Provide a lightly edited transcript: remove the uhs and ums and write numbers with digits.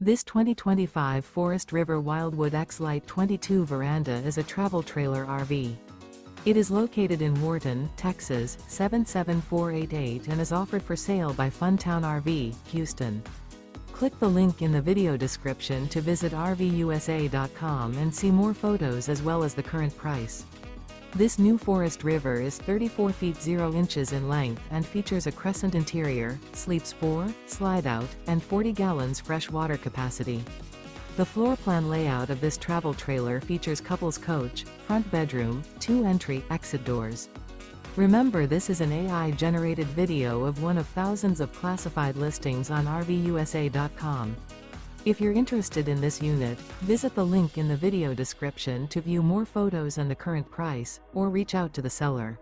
This 2025 Forest River Wildwood X-Lite 22 veranda is a travel trailer RV. It is located in Wharton, Texas, 77488 and is offered for sale by Funtown RV, Houston. Click the link in the video description to visit RVUSA.com and see more photos as well as the current price. This new Forest River is 34 feet 0 inches in length and features a CRESCENT interior, sleeps 4, slide-out, and 40 gallons fresh water capacity. The floor plan layout of this travel trailer features couples coach, front bedroom, 2 entry/exit doors. Remember, this is an AI-generated video of one of thousands of classified listings on RVUSA.com. If you're interested in this unit, visit the link in the video description to view more photos and the current price, or reach out to the seller.